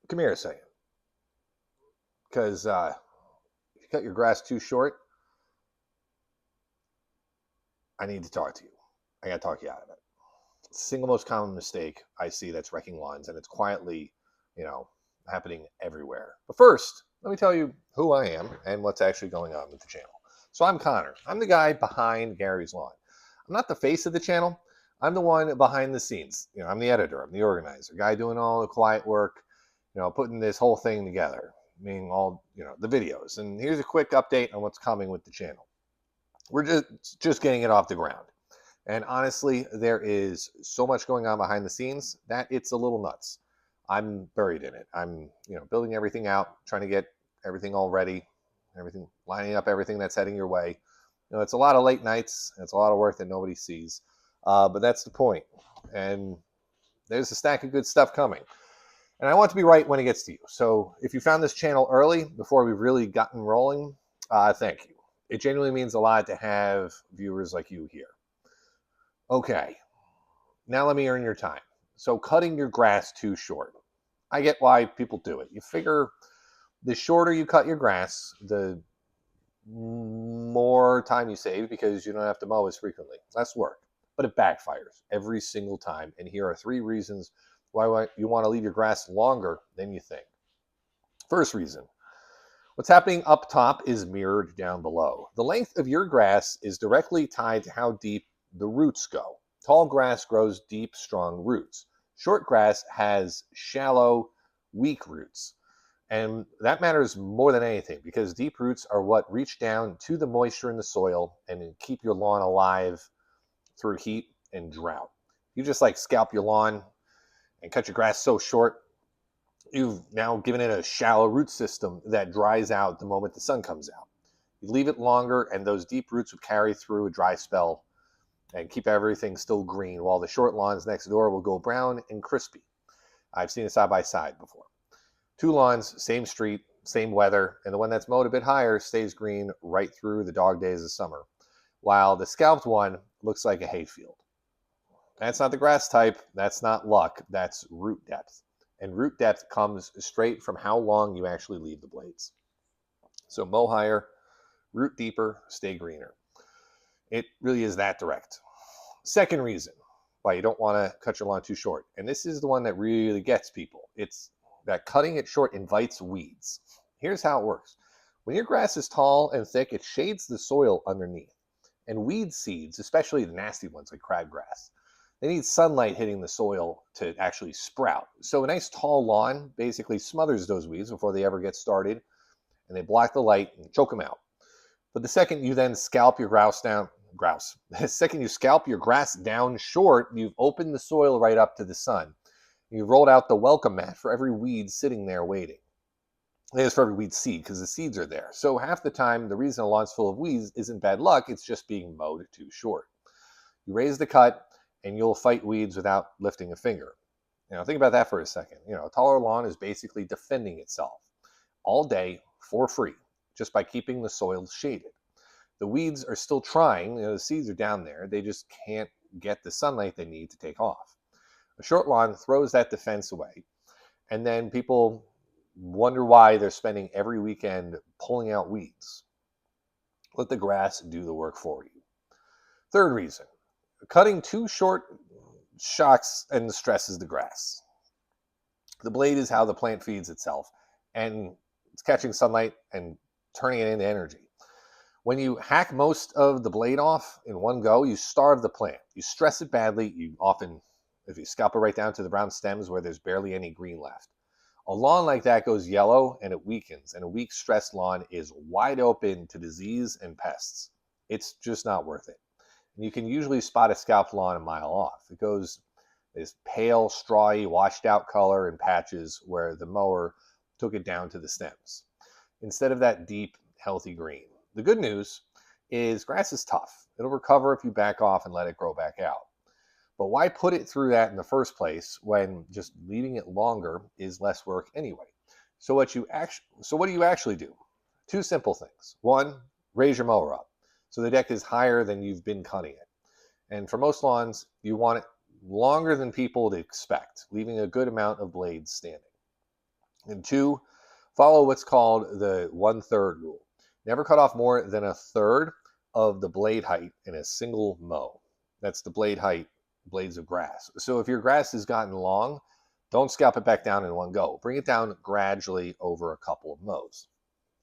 Come here a second, because if you cut your grass too short, I need to talk to you. I got to talk you out of it. It's the single most common mistake I see that's wrecking lawns, and it's quietly, you know, happening everywhere. But first, let me tell you who I am and what's actually going on with the channel. So I'm Connor. I'm the guy behind Gary's Lawn. I'm not the face of the channel. I'm the one behind the scenes. I'm the editor. I'm the organizer, guy doing all the quiet work. Putting this whole thing together, meaning all the videos. And here's a quick update on what's coming with the channel. We're just getting it off the ground. And honestly, there is so much going on behind the scenes that it's a little nuts. I'm buried in it. I'm, building everything out, trying to get everything all ready, everything, lining up everything that's heading your way. It's a lot of late nights. And it's a lot of work that nobody sees. But that's the point. And there's a stack of good stuff coming. And I want to be right when it gets to you. So if you found this channel early, before we've really gotten rolling, thank you. It genuinely means a lot to have viewers like you here. Okay, now let me earn your time. So cutting your grass too short. I get why people do it. You figure the shorter you cut your grass, the more time you save because you don't have to mow as frequently. Less work. But it backfires every single time. And here are 3 reasons why you want to leave your grass longer than you think. First reason, what's happening up top is mirrored down below. The length of your grass is directly tied to how deep the roots go. Tall grass grows deep, strong roots. Short grass has shallow, weak roots. And that matters more than anything because deep roots are what reach down to the moisture in the soil and keep your lawn alive through heat and drought. You just scalp your lawn and cut your grass so short, you've now given it a shallow root system that dries out the moment the sun comes out. You leave it longer, and those deep roots would carry through a dry spell and keep everything still green, while the short lawns next door will go brown and crispy. I've seen it side by side before. 2 lawns, same street, same weather, and the one that's mowed a bit higher stays green right through the dog days of summer, while the scalped one looks like a hayfield. That's not the grass type. That's not luck. That's root depth. And root depth comes straight from how long you actually leave the blades. So mow higher, root deeper, stay greener. It really is that direct. Second reason why you don't want to cut your lawn too short, and this is the one that really gets people, it's that cutting it short invites weeds. Here's how it works. When your grass is tall and thick, it shades the soil underneath. And weed seeds, especially the nasty ones like crabgrass, they need sunlight hitting the soil to actually sprout. So a nice tall lawn basically smothers those weeds before they ever get started, and they block the light and choke them out. But the second you then scalp your the second you scalp your grass down short, you've opened the soil right up to the sun. You've rolled out the welcome mat for every weed sitting there waiting. It's for every weed seed because the seeds are there. So half the time, the reason a lawn's full of weeds isn't bad luck, it's just being mowed too short. You raise the cut, and you'll fight weeds without lifting a finger. Think about that for a second. A taller lawn is basically defending itself all day for free just by keeping the soil shaded. The weeds are still trying, the seeds are down there, they just can't get the sunlight they need to take off. A short lawn throws that defense away, and then people wonder why they're spending every weekend pulling out weeds. Let the grass do the work for you. Third reason, cutting too short shocks and stresses the grass. The blade is how the plant feeds itself, and it's catching sunlight and turning it into energy. When you hack most of the blade off in one go, you starve the plant. You stress it badly. You often, if you scalp it right down to the brown stems where there's barely any green left. A lawn like that goes yellow and it weakens, and a weak, stressed lawn is wide open to disease and pests. It's just not worth it. And you can usually spot a scalped lawn a mile off. It goes this pale, strawy, washed out color in patches where the mower took it down to the stems, instead of that deep, healthy green. The good news is grass is tough. It'll recover if you back off and let it grow back out. But why put it through that in the first place when just leaving it longer is less work anyway? So what do you actually do? 2 simple things. 1, raise your mower up so the deck is higher than you've been cutting it. And for most lawns, you want it longer than people would expect, leaving a good amount of blades standing. And 2, follow what's called the 1/3 rule. Never cut off more than a third of the blade height in a single mow. That's the blade height, blades of grass. So if your grass has gotten long, don't scalp it back down in one go. Bring it down gradually over a couple of mows.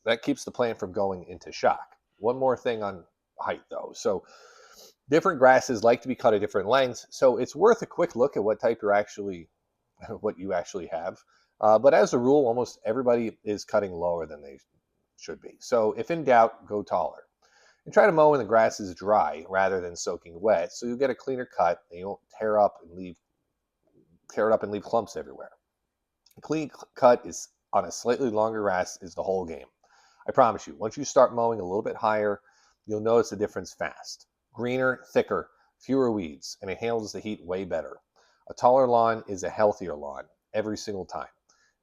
That keeps the plant from going into shock. One more thing on height though. So different grasses like to be cut at different lengths. So it's worth a quick look at what type what you actually have. But as a rule, almost everybody is cutting lower than they should be. So if in doubt, go taller. And try to mow when the grass is dry rather than soaking wet, so you'll get a cleaner cut and you won't tear it up and leave clumps everywhere. A clean cut is on a slightly longer grass is the whole game. I promise you, once you start mowing a little bit higher, you'll notice the difference fast. Greener, thicker, fewer weeds, and it handles the heat way better. A taller lawn is a healthier lawn every single time.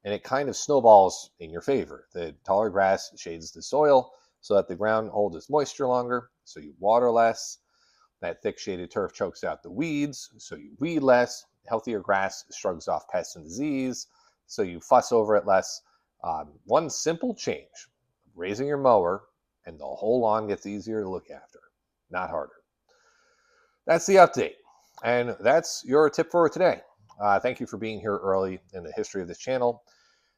And it kind of snowballs in your favor. The taller grass shades the soil so that the ground holds its moisture longer, so you water less. That thick shaded turf chokes out the weeds, so you weed less. Healthier grass shrugs off pests and disease, so you fuss over it less. One simple change, raising your mower, and the whole lawn gets easier to look after, not harder. That's the update, and that's your tip for today. Thank you for being here early in the history of this channel.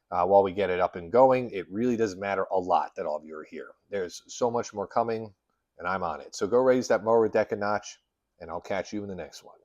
While we get it up and going, it really doesn't matter a lot that all of you are here. There's so much more coming, and I'm on it. So go raise that mower deck a notch, and I'll catch you in the next one.